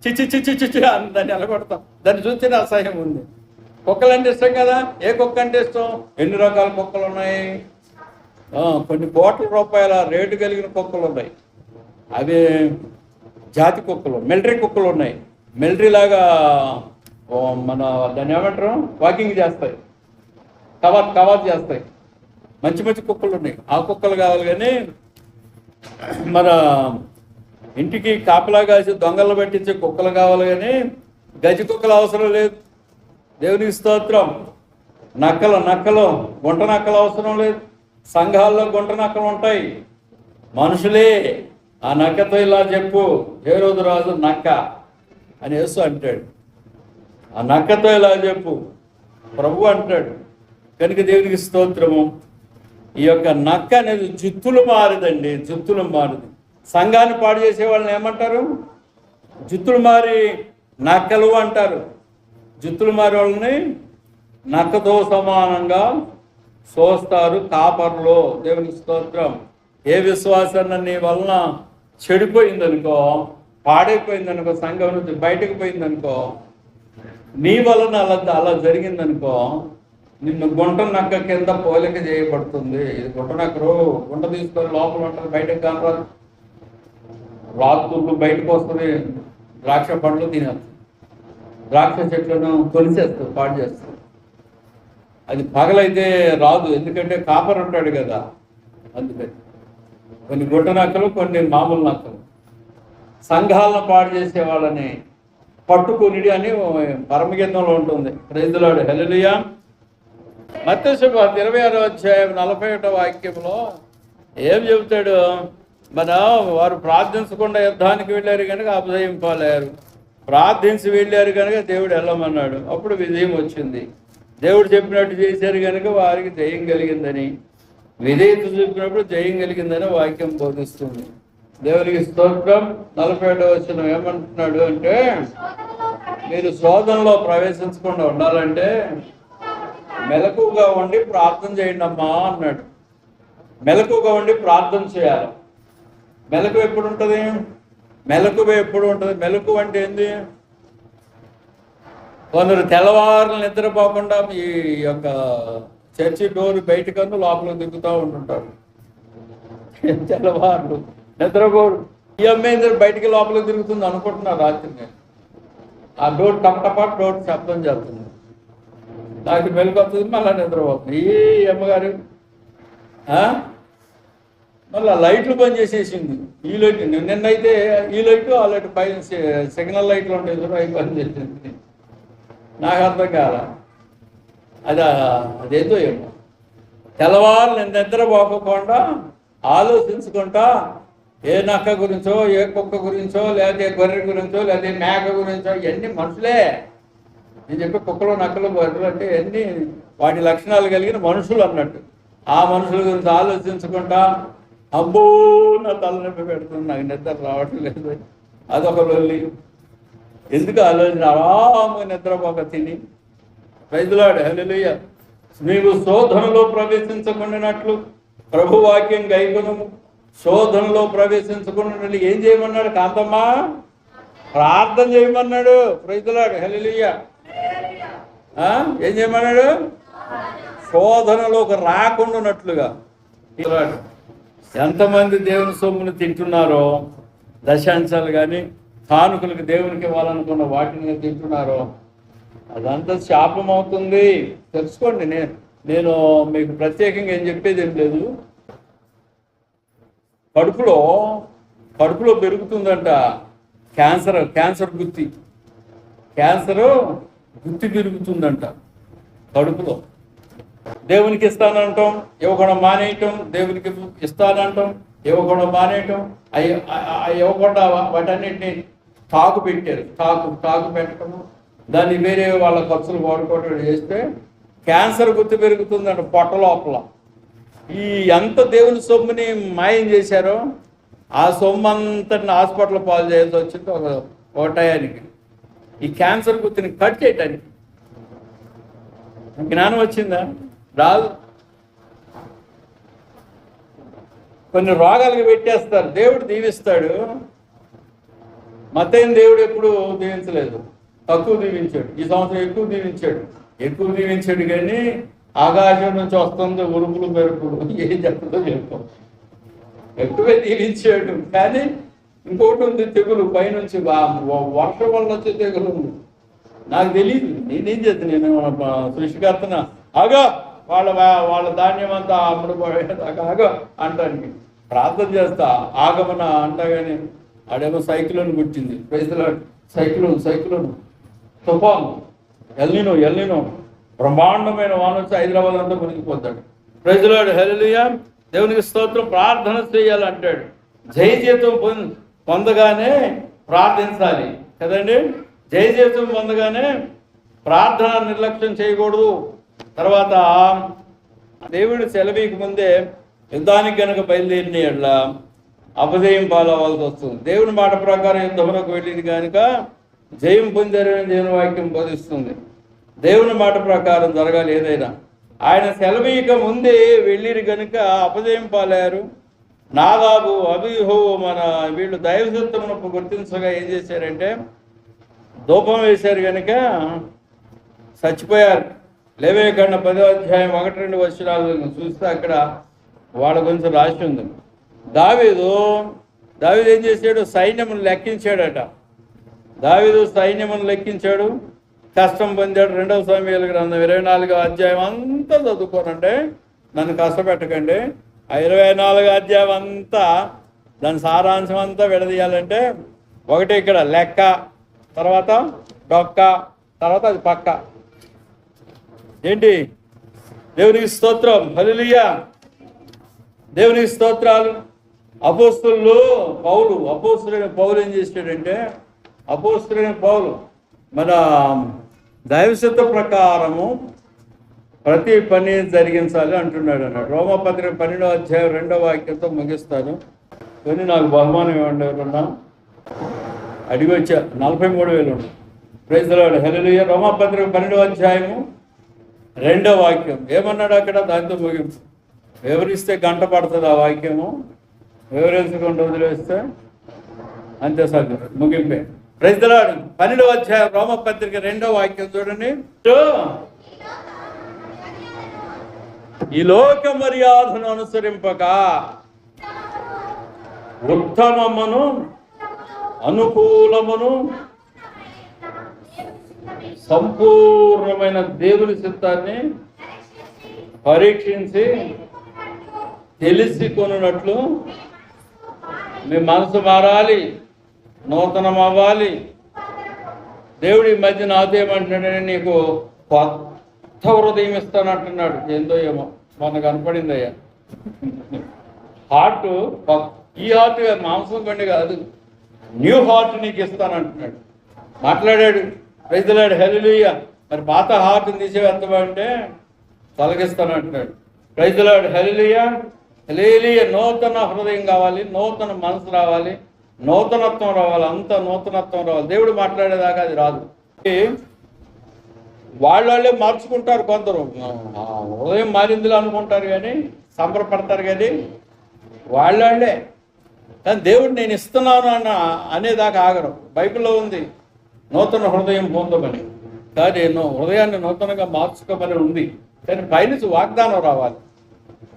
A: చిచ్చి చిచ్చి చిచ్చి అని దాన్ని అలగొడతాం. దాన్ని చూస్తేనే అసహ్యం ఉంది. కుక్కలంటే ఇష్టం కదా. ఏ కుక్క అంటే ఇష్టం? ఎన్ని రకాల కుక్కలు ఉన్నాయి. కొన్ని కోట్ల రూపాయల రేటు కలిగిన కుక్కలు ఉన్నాయి. అవి జాతి కుక్కలు, మిలిటరీ కుక్కలు ఉన్నాయి. మిలిటరీ లాగా మన దాన్ని ఏమంటారు, వాకింగ్ చేస్తాయి, కవాత్ చేస్తాయి. మంచి మంచి కుక్కలు ఉన్నాయి. ఆ కుక్కలు కావాలి. కానీ మన ఇంటికి కాపలా కాసి దొంగలు పట్టించే కుక్కలు కావాలి. కానీ గజి కుక్కలు అవసరం లేదు. దేవునికి స్తోత్రం. నక్కలు గుంట నక్కలు అవసరం లేదు. సంఘాల్లో గుంట నక్కలు ఉంటాయి. మనుషులే. ఆ నక్కతో ఇలా చెప్పు, హేరోదు రాజు నక్క అని యేసు అంటాడు. ఆ నక్కతో ఇలా చెప్పు ప్రభు అంటాడు. కనుక దేవునికి స్తోత్రము. ఈ యొక్క నక్క అనేది జుత్తులు మారిదండి. జుత్తులు మారిది. సంఘాన్ని పాడు చేసే వాళ్ళని ఏమంటారు? జుత్తులు మారి నక్కలు అంటారు. జుత్తులు మారి వాళ్ళని నక్కతో సమానంగా చూస్తారు కాపర్లో. దేవునికి స్తోత్రం. ఏ విశ్వాసాన్ని నీ వలన చెడిపోయిందనుకో, పాడైపోయిందనుకో, సంఘం నుంచి బయటకు పోయిందనుకో, నీ వలన అలా జరిగిందనుకో, నిన్ను గుంట నక్క కింద పోలిక చేయబడుతుంది. ఇది గుంట నక్కరు. గుంట తీసుకొని లోపల ఉంటుంది, బయటకు కానరాదు. రాత్రులు బయటకు వస్తుంది. ద్రాక్ష పండ్లు తినేస్తుంది. ద్రాక్ష చెట్లను తొలిసేస్తుంది, పాడు చేస్తుంది. అది పగలైతే రాదు, ఎందుకంటే కాపర్ ఉంటాడు కదా. అందుకని కొన్ని గుట్ట నక్కలు, కొన్ని మామూలు నక్కలు. సంఘాలను పాడు చేసే వాళ్ళని పట్టుకునిడి అని పరమగీతంలో ఉంటుంది. ప్రైజులాడు. హల్లెలూయా. మత్తయి సువార్త 26వ అధ్యాయం 41వ వాక్యంలో ఏం చెబుతాడు? వారు ప్రార్థించకుండా యుద్ధానికి వెళ్ళారు కనుక అపజయింపాలేరు. ప్రార్థించి వెళ్ళారు కనుక దేవుడు వెళ్ళమన్నాడు. అప్పుడు విజయం వచ్చింది. దేవుడు చెప్పినట్టు చేశారు కనుక వారికి జయం కలిగిందని, విధేయత చూపినప్పుడు జయం కలిగిందని వాక్యం బోధిస్తుంది. దేవునికి స్తోత్రం. 41వ వచనం ఏమంటున్నాడు అంటే, మీరు శోధనలో ప్రవేశించకుండా ఉండాలంటే మెలకుగా ఉండి ప్రార్థన చేయండి అమ్మా అన్నాడు. మెలకుగా ఉండి ప్రార్థన చేయాలి. మెలకు ఎప్పుడు ఉంటుంది? ఎప్పుడు ఉంటుంది? మెలకు అంటే ఏంది? కొందరు తెల్లవారులు నిద్రపోకుండా ఈ యొక్క చర్చి డోర్ బయటకన్నా లోపలికి దిగుతూ ఉంటుంటారు. తెల్లవారులు నిద్రపోరు. ఈ అమ్మాయి బయటికి లోపలికి తిరుగుతుంది అనుకుంటున్నారు. రాత్రి ఆ డోర్ టపటపాటు డోర్ శబ్దం చేస్తుంది. నాకు మెలకు వస్తుంది, మళ్ళీ నిద్రపోతుంది. ఈ అమ్మగారు మళ్ళీ లైట్లు బంద్ చేసేసింది. ఈ లైట్ నిన్నైతే ఈ లైటు ఆ లైట్ పైన సిగ్నల్ లైట్లు ఉంటాయి, అవి బంద్ చేసింది. నాకు అర్థం కాల. అదేదో ఏమో. తెల్లవారు నిద్రపోకుండా ఆలోచించుకుంటా ఏ నక్క గురించో, ఏ కుక్క గురించో, లేకపోతే గొర్రె గురించో, లేకపోతే మేక గురించో, ఇవన్నీ మనుషులే. నేను చెప్పే కుక్కలు, నక్కలు, గొర్రెలు అంటే ఇవన్నీ వాటి లక్షణాలు కలిగిన మనుషులు అన్నట్టు. ఆ మనుషుల గురించి ఆలోచించుకుంటా అబ్బో నా తలనొప్పి పెడుతుంది, నాకు నిద్ర రావట్లేదు, అదొక లొల్లి. ఎందుకు ఆలోచన? ఆరాముగా నిద్రపోక తిని. ప్రైజులాడు. హల్లెలూయా. నీవు శోధనలో ప్రవేశించకుండానట్లు ప్రభువాక్యం గైకొనుము. శోధనలో ప్రవేశించకుండా ఏం చేయమన్నాడు? కాంతమ్మా ప్రార్థన చేయమన్నాడు. ప్రైజులాడు. హల్లెలూయా. ఏం చేయమన్నాడు? శోధనలోకి రాకుండానట్లుగా. ఎంతమంది దేవుని సొమ్మును తింటున్నారో, దశాంశాలు కానీ కానుకలకు దేవునికి ఇవ్వాలనుకున్న వాటిని తింటున్నారో, అదంతా శాపం అవుతుంది. తెలుసుకోండి. నేను మీకు ప్రత్యేకంగా ఏం చెప్పేది ఏం లేదు. కడుపులో పెరుగుతుందంట క్యాన్సర్ గుత్తి. గుత్తి పెరుగుతుందంట కడుపులో. దేవునికి ఇస్తానంటాం, ఇవ్వకుండా మానేయటం. దేవునికి ఇస్తానంటాం, ఇవ్వకుండా మానేయటం. ఇవ్వకుండా వాటన్నిటిని తాకు పెట్టారు. తాకు పెట్టడము, దాన్ని వేరే వాళ్ళ ఖర్చులు వాడుకోవడం చేస్తే క్యాన్సర్ గుర్తు పెరుగుతుందంట పొట్ట లోపల. ఈ ఎంత దేవుని సొమ్ముని మాయం చేశారో ఆ సొమ్ము అంతటిని హాస్పిటల్ పాలు చేయాల్సి వచ్చింది ఒక టయానికి. ఈ క్యాన్సర్ గుర్తుని కట్ చేయటానికి జ్ఞానం వచ్చిందా? రాదు. కొన్ని రోగాలకు పెట్టేస్తారు, దేవుడు దీవిస్తాడు. మత్తయిని దేవుడు ఎప్పుడు దీవించలేదు, తక్కువ దీవించాడు. ఈ సంవత్సరం ఎక్కువ దీవించాడు కానీ ఆకాశం నుంచి వస్తుంది ఉరుములు మెరుపులు, ఏం చెప్తుందో చెప్పు. ఎక్కువే దీవించాడు కానీ ఇంకోటి ఉంది, తెగులు పైనుంచి వర్షం వల్ల వచ్చే తెగులు ఉంది. నాకు తెలియదు, నేనేం చేస్తాను, నేను సృష్టికర్తన ఆగా వాళ్ళ ధాన్యం అంతా అమ్ముడు పోయేదాకా ఆగా అంటానికి ప్రార్థన చేస్తా, ఆగమన అంటా కానీ ఆడేమో సైక్లోన్ పుట్టింది. ప్రైజ్లో సైక్లోన్ తుఫాను, ఎల్నినో బ్రహ్మాండమైన వాన వచ్చి హైదరాబాద్ అంతా మునిగిపోతాడు. ప్రైజ్లో హల్లెలూయా, దేవునికి స్తోత్రం. ప్రార్థన చేయాలంటాడు. జయజీతం పొందగానే ప్రార్థించాలి కదండి. జయజీతం పొందగానే ప్రార్థన నిర్లక్ష్యం చేయకూడదు. తర్వాత దేవుడు సెలవీకి ముందే యుద్ధానికి కనుక బయలుదేరిన ఎడ్ల అపజయం పాలవలసి వస్తుంది. దేవుని మాట ప్రకారం యుద్ధంలోకి వెళ్ళింది కనుక జయం పొందారని దేవుని వాక్యం బోధిస్తుంది. దేవుని మాట ప్రకారం జరగాలి ఏదైనా. ఆయన సెలవీక ముందే వెళ్ళిరు కనుక అపజయం పాలారు. నాదాబు, అబీహు వీళ్ళు దైవసత్వమును గుర్తించగా ఏం చేశారంటే ధూపం వేశారు కనుక చచ్చిపోయారు. లేవియకాండం 10వ అధ్యాయం 1-2 వచనాలు చూస్తే అక్కడ వాళ్ళ గురించి రాసి ఉంది. దావీదు ఏం చేశాడు? సైన్యమును లెక్కించాడట. దావీదు సైన్యమును లెక్కించాడు, కష్టం పొందాడు. 2వ సమూయేలు గ్రంథం 24వ అధ్యాయం అంతా చదువుకోనండి, నన్ను కష్టపెట్టకండి. ఆ 24వ అధ్యాయం అంతా దాని సారాంశం అంతా విడదీయాలంటే ఒకటి ఇక్కడ లెక్క, తర్వాత డొక్క, తర్వాత అది పక్క. ఏంటి? దేవునికి స్తోత్రం, హల్లెలూయా, దేవునికి స్తోత్రాలు. అపోస్తులైన పౌలు ఏం చేశాడంటే, అపోస్తులైన పౌలు మన దైవశత్వ ప్రకారము ప్రతి పని జరిగించాలి అంటున్నాడు అన్నాడు. రోమపత్రిక 12వ అధ్యాయం 2వ వాక్యంతో ముగిస్తాను. కానీ నాకు బహుమానం ఇవ్వండి ఎవరన్నా. అడిగి వచ్చా 43,000 ఉంది. ప్రైజ్ ది లార్డ్, హల్లెలూయా. రోమపత్రిక 12వ అధ్యాయము 2వ వాక్యం ఏమన్నాడు అక్కడ? దాంతో ముగింపు. వివరిస్తే గంట పడుతుంది ఆ వాక్యము, వివరించకుండా వదిలేస్తే అంతే సార్ ముగింపే. Praise the lord. 12వ అధ్యాయం రోమపత్రిక 2వ వాక్యం చూడండి. ఈ లోక మర్యాదను అనుసరింపక ఉత్తమమును అనుకూలమును సంపూర్ణమైన దేవుని చిత్తాన్ని పరీక్షించి తెలిసి కొనున్నట్లు మీ మనసు మారాలి, నూతనం అవ్వాలి. దేవుడి మధ్య నాతో ఏమంటున్నాడని నీకు కొత్త హృదయం ఇస్తానంటున్నాడు. ఏందో ఏమో మొన్న కనపడిందయ్యా. హార్ట్, ఈ హార్ట్ మాంసం కండి కాదు, న్యూ హార్ట్ నీకు ఇస్తానంటున్నాడు. మాట్లాడాడు. ప్రైజ్ ది లార్డ్, హల్లెలూయా. మరి పాత హార్ట్ని తీసేవేస్తామంటే తొలగిస్తానంటున్నాడు. ప్రైజ్ ది లార్డ్, హల్లెలూయా, హల్లెలూయా. నూతన హృదయం కావాలి, నూతన మనసు రావాలి, నూతనత్వం రావాలి, అంత నూతనత్వం రావాలి. దేవుడు మాట్లాడేదాకా అది రాదు. వాళ్ళే మార్చుకుంటారు కొందరు, హృదయం మారిందిలో అనుకుంటారు కానీ సంబరపడతారు కానీ వాళ్ళే. కానీ దేవుడు నేను ఇస్తున్నాను అనేదాకా ఆగరు. బైబిల్లో ఉంది నూతన హృదయం పొందమని, కానీ హృదయాన్ని నూతనంగా మార్చుకోమని ఉంది. కానీ పైనుంచి వాగ్దానం రావాలి,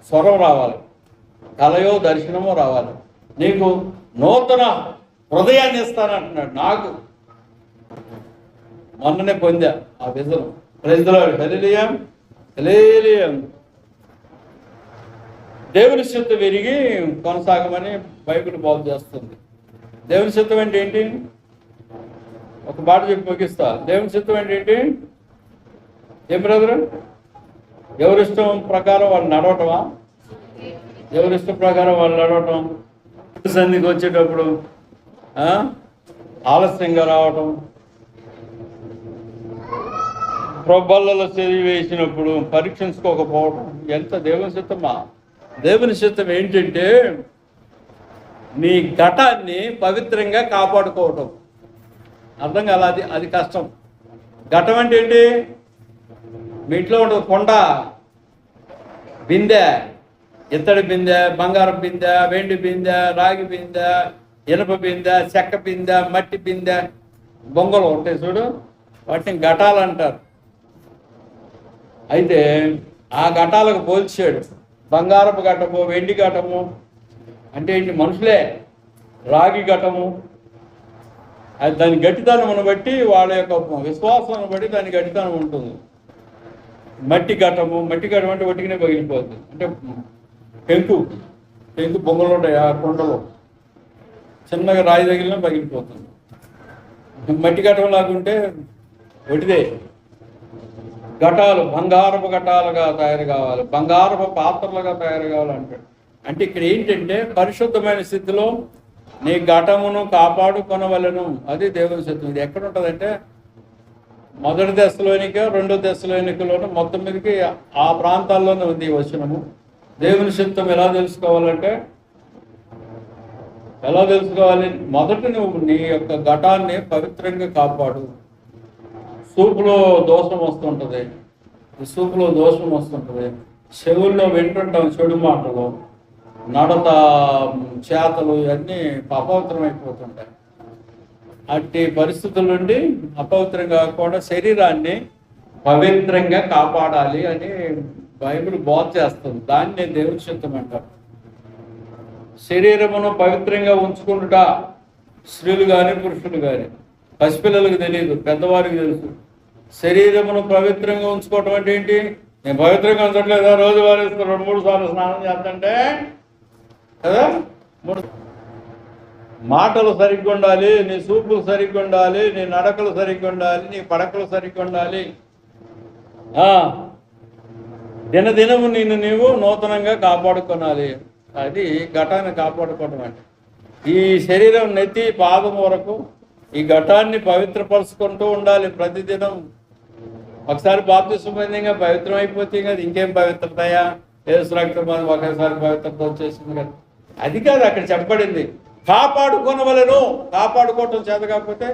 A: స్వరం రావాలి, కలయో దర్శనమో రావాలి. నీకు నూతన హృదయాన్ని ఇస్తానంటున్నాడు. నాకు మొన్ననే పొందా ఆ vision. Praise the lord, hallelujah, హల్లెలూయా. దేవుని చిత్తం విరిగి కొనసాగమని బైబిల్ బాగు చేస్తుంది. దేవుని చిత్తం అంటే ఏంటి? ఒక మాట చెప్పి ముగిస్తా. దేవుని చిత్తం అంటే ఏంటి? ఏం బ్రదర్? ఎవరిష్టం ప్రకారం వాళ్ళు నడవటమా? ఎవరిష్టం ప్రకారం వాళ్ళు నడవటం, సన్నిధికి వచ్చేటప్పుడు ఆలస్యంగా రావటం, ప్రొబ్బలలో చెవి వేసినప్పుడు పరీక్షించుకోకపోవడం ఎంత దేవుని చిత్తమా. దేవుని చిత్తం ఏంటంటే నీ ఘటాన్ని పవిత్రంగా కాపాడుకోవటం. అర్థం కాల, అది కష్టం. ఘటం అంటే ఏంటి? మీ ఇంట్లో ఉంటుంది కొండ, బిందె, ఇత్తడి బిందె, బంగారం బిందె, వెండి బిందె, రాగి బిందె, ఇనప బిందె, చెక్క బిందె, మట్టి బిందె, బొంగలు ఉంటాయి చూడు, వాటిని ఘటాలు అంటారు. అయితే ఆ ఘటాలకు పోల్చాడు. బంగారపు ఘటము, వెండి ఘటము అంటే ఏంటి? మనుషులే. రాగి ఘటము అది దాని గట్టితనం బట్టి, వాళ్ళ యొక్క విశ్వాసం బట్టి దాని గట్టితనం ఉంటుంది. మట్టి ఘటము అంటే ఒట్టిగానే పగిలిపోతుంది. అంటే పెంకు బొమ్మలు ఉంటాయి ఆ కొండలో, చిన్నగా రాయి తగిలినా పగిలిపోతుంది. మట్టి ఘటం లాగుంటే ఒటిదే. ఘటాలు బంగారపు ఘటాలుగా తయారు కావాలి, బంగారపు పాత్రలుగా తయారు కావాలంటాడు. అంటే ఇక్కడ ఏంటంటే పరిశుద్ధమైన స్థితిలో నీ ఘటమును కాపాడుకొనవలెను. అది దేవుని చిత్తం. ఇది ఎక్కడ ఉంటుందంటే మొదటి దశలోనిక, రెండో దశలోనికలోనూ మొత్తం మీదకి ఆ ప్రాంతాల్లోనే ఉంది ఈ వచనము. దేవుని చిత్తం ఎలా తెలుసుకోవాలంటే, ఎలా తెలుసుకోవాలి? మొదట నువ్వు నీ యొక్క ఘటాన్ని పవిత్రంగా కాపాడు. సూపులో దోషం వస్తుంటుంది, చెవుల్లో వింటుంటాం చెడు మాటలు, నడత, చేతలు ఇవన్నీ అపవిత్రమైపోతుంటాయి. అట్టి పరిస్థితుల నుండి అపవిత్రం కాకుండా శరీరాన్ని పవిత్రంగా కాపాడాలి అని బైబిల్ బోధ చేస్తుంది. దాన్ని దేవుని చిత్తం అంటారు. శరీరమును పవిత్రంగా ఉంచుకుంటుట స్త్రీలు కానీ పురుషులు కానీ. పసిపిల్లలకు తెలియదు, పెద్దవారికి తెలుసు. శరీరమును పవిత్రంగా ఉంచుకోవటం అంటే ఏంటి? నేను పవిత్రంగా ఉంచట్లేదా? రోజు వారిస్తూ 2-3 సార్లు స్నానం చేస్తుంటే కదా. మాటలు సరిగ్గా ఉండాలి, నీ చూపులు సరిగ్గా ఉండాలి, నీ నడకలు సరిగ్గా ఉండాలి, నీ పడకలు సరిగ్గా ఉండాలి. దినదినము నిన్ను నీవు నూతనంగా కాపాడుకోనాలి. అది ఘటాన్ని కాపాడుకోవడం అంటే. ఈ శరీరం నెత్తి పాదం వరకు ఈ ఘటాన్ని పవిత్రపరుచుకుంటూ ఉండాలి ప్రతిదినం. ఒకసారి బాప్తిస్మం పొందిగా పవిత్రం అయిపోతే కదా, ఇంకేం పవిత్రతయా? యేసు రక్తం ఒకేసారి పవిత్రత వచ్చేసింది కదా. అది కాదు అక్కడ చెప్పబడింది. కాపాడుకోనవలెను. కాపాడుకోవటం చేత కాకపోతే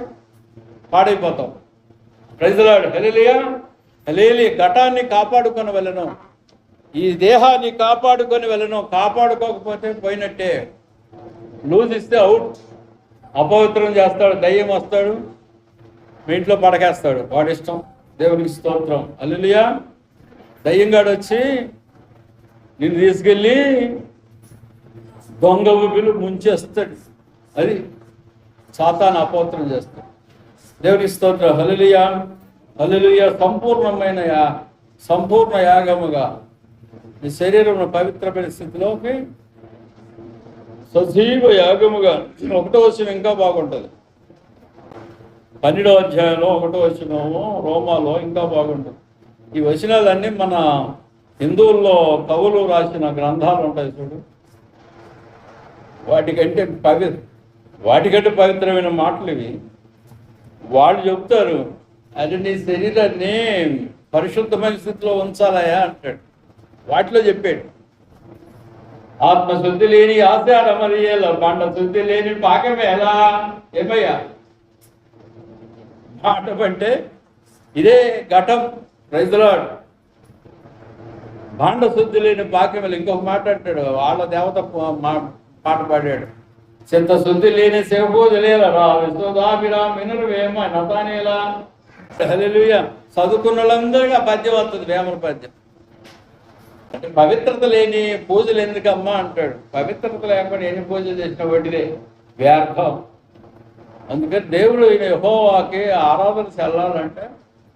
A: పాడైపోతాం. Praise the lord. Hallelujah, hallelujah. ఘటాన్ని కాపాడుకొనవలెను, ఈ దేహాన్ని కాపాడుకొని వెళ్ళను. కాపాడుకోకపోతే పోయినట్టే. లూజ్ ఇస్తే అవుట్. అపవిత్రం చేస్తాడు, దయ్యం వస్తాడు, మీ ఇంట్లో పడకేస్తాడు. వాడి ఇష్టం. దేవునికి స్తోత్రం. హల్లెలూయా. దయ్యంగాడు వచ్చి నిన్ను తీసుకెళ్ళి దొంగ ఊపిలు ముంచేస్తాడు. అది సాతాను అపవిత్రం చేస్తాడు. దేవునికి స్తోత్రం. హల్లెలూయా, హల్లెలూయా. సంపూర్ణ యాగముగా నీ శరీరం పవిత్రమైన స్థితిలోకి సజీవ యాగముగా. 1వ వచనం ఇంకా బాగుంటుంది. 12వ అధ్యాయంలో 1వ వచనము రోమాలో ఇంకా బాగుంటుంది. ఈ వచనాలన్నీ మన హిందువుల్లో కవులు రాసిన గ్రంథాలు ఉంటాయి చూడు, వాటికంటే పవిత్రమైన మాటలు ఇవి. వాళ్ళు చెప్తారు, అది నీ శరీరాన్ని పరిశుద్ధమైన స్థితిలో ఉంచాలయా అంటాడు. వాటిలో చెప్పాడు, ఆత్మశుద్ధి లేని ఆచారమరియేలా, బండ శుద్ధి లేని పాకమేలా. ఏమయ్యా మాట అంటే ఇదే ఘటం. Praise the lord. భాండ శుద్ధి లేని పాకమేలా. ఇంకొక మాట అంటాడు, వాళ్ళ దేవత పాట పాడాడు, చిత్తశుద్ధి లేని సేవోజలేలా వినరువేమ నతానేలా. హల్లెలూయా. చదువుకున్న వాళ్ళందరికీ ఆ పద్యం వస్తుంది, వేమల పద్యం. అంటే పవిత్రత లేని పూజలు ఎందుకమ్మా అంటాడు. పవిత్రత లేకుండా ఎన్ని పూజలు చేసిన వాటిదే వ్యర్థం. అందుకని దేవుడు యెహోవాకి ఆరాధన చెల్లాలంటే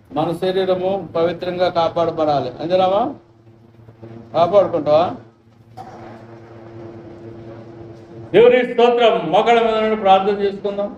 A: మన శరీరము పవిత్రంగా కాపాడబడాలి. అంతేనామా? కాపాడుకుంటావా? దేవుని స్తోత్రం. మోకాళ్ళ మీద ప్రార్థన చేసుకుందాం.